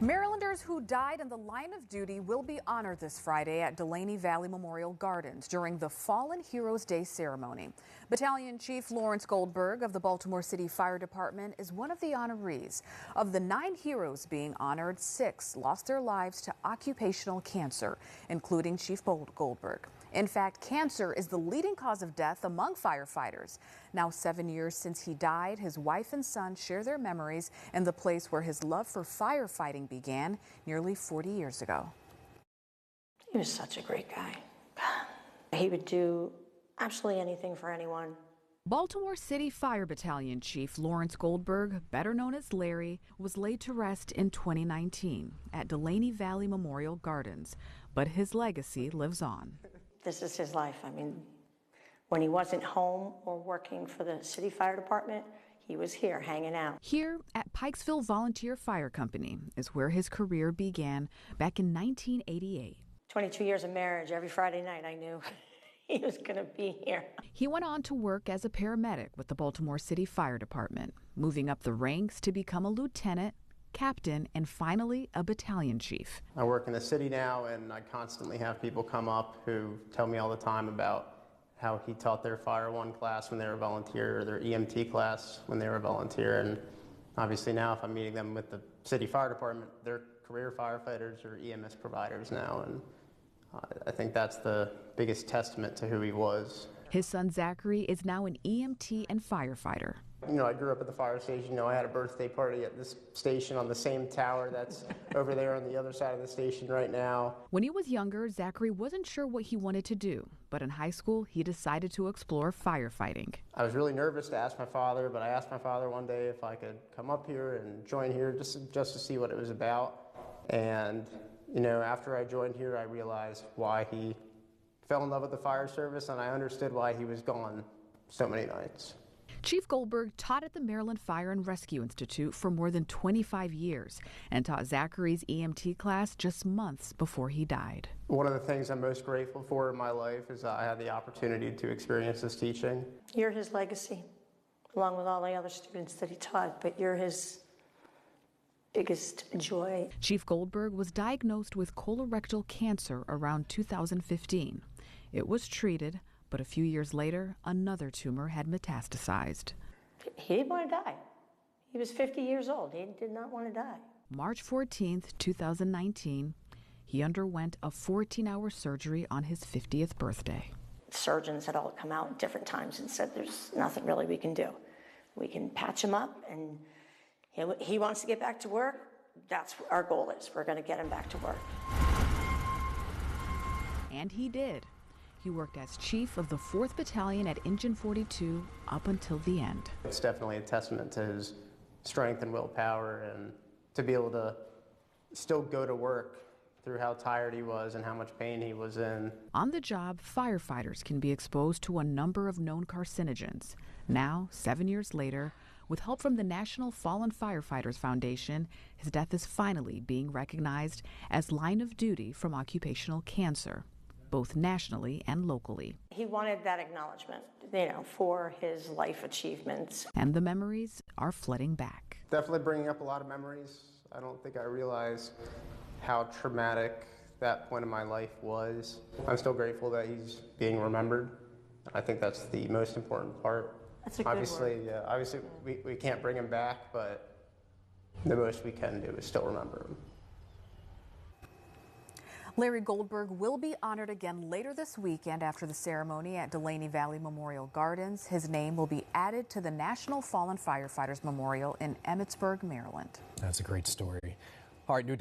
Marylanders who died in the line of duty will be honored this Friday at Delaney Valley Memorial Gardens during the Fallen Heroes Day ceremony. Battalion Chief Lawrence Goldberg of the Baltimore City Fire Department is one of the honorees. Of the 9 heroes being honored, 6 lost their lives to occupational cancer, including Chief Goldberg. In fact, cancer is the leading cause of death among firefighters. Now 7 years since he died, his wife and son share their memories in the place where his love for firefighting began nearly 40 years ago. He was such a great guy. He would do absolutely anything for anyone. Baltimore City Fire Battalion Chief Lawrence Goldberg, better known as Larry, was laid to rest in 2019 at Delaney Valley Memorial Gardens, but his legacy lives on. This is his life. I mean, when he wasn't home or working for the city fire department, he was here hanging out. Here at Pikesville Volunteer Fire Company is where his career began back in 1988. 22 years of marriage. Every Friday night I knew he was going to be here. He went on to work as a paramedic with the Baltimore City Fire Department, moving up the ranks to become a lieutenant, captain, and finally a battalion chief. I work in the city now, and I constantly have people come up who tell me all the time about how he taught their Fire 1 class when they were a volunteer, or their EMT class when they were a volunteer. And obviously now if I'm meeting them with the city fire department, they're career firefighters or EMS providers now. And I think that's the biggest testament to who he was. His son Zachary is now an EMT and firefighter. You know, I grew up at the fire station. You know, I had a birthday party at this station on the same tower that's over there on the other side of the station right now. When he was younger, Zachary wasn't sure what he wanted to do, but in high school, he decided to explore firefighting. I was really nervous to ask my father, but I asked my father one day if I could come up here and join here just to see what it was about. And, you know, after I joined here, I realized why he fell in love with the fire service, and I understood why he was gone so many nights. Chief Goldberg taught at the Maryland Fire and Rescue Institute for more than 25 years and taught Zachary's EMT class just months before he died. One of the things I'm most grateful for in my life is that I had the opportunity to experience this teaching. You're his legacy, along with all the other students that he taught, but you're his biggest joy. Chief Goldberg was diagnosed with colorectal cancer around 2015. It was treated, but a few years later, another tumor had metastasized. He didn't want to die. He was 50 years old. He did not want to die. March 14th, 2019, he underwent a 14-hour surgery on his 50th birthday. Surgeons had all come out at different times and said, there's nothing really we can do. We can patch him up, and he wants to get back to work. That's what our goal is. We're going to get him back to work. And he did. He worked as chief of the 4th Battalion at Engine 42 up until the end. It's definitely a testament to his strength and willpower, and to be able to still go to work through how tired he was and how much pain he was in. On the job, firefighters can be exposed to a number of known carcinogens. Now, 7 years later, with help from the National Fallen Firefighters Foundation, his death is finally being recognized as line of duty from occupational cancer, both nationally and locally. He wanted that acknowledgement, you know, for his life achievements. And the memories are flooding back. Definitely bringing up a lot of memories. I don't think I realized how traumatic that point in my life was. I'm still grateful that he's being remembered. I think that's the most important part. That's a good obviously, word. Obviously we can't bring him back, but the most we can do is still remember him. Larry Goldberg will be honored again later this weekend after the ceremony at Delaney Valley Memorial Gardens. His name will be added to the National Fallen Firefighters Memorial in Emmitsburg, Maryland. That's a great story. All right, new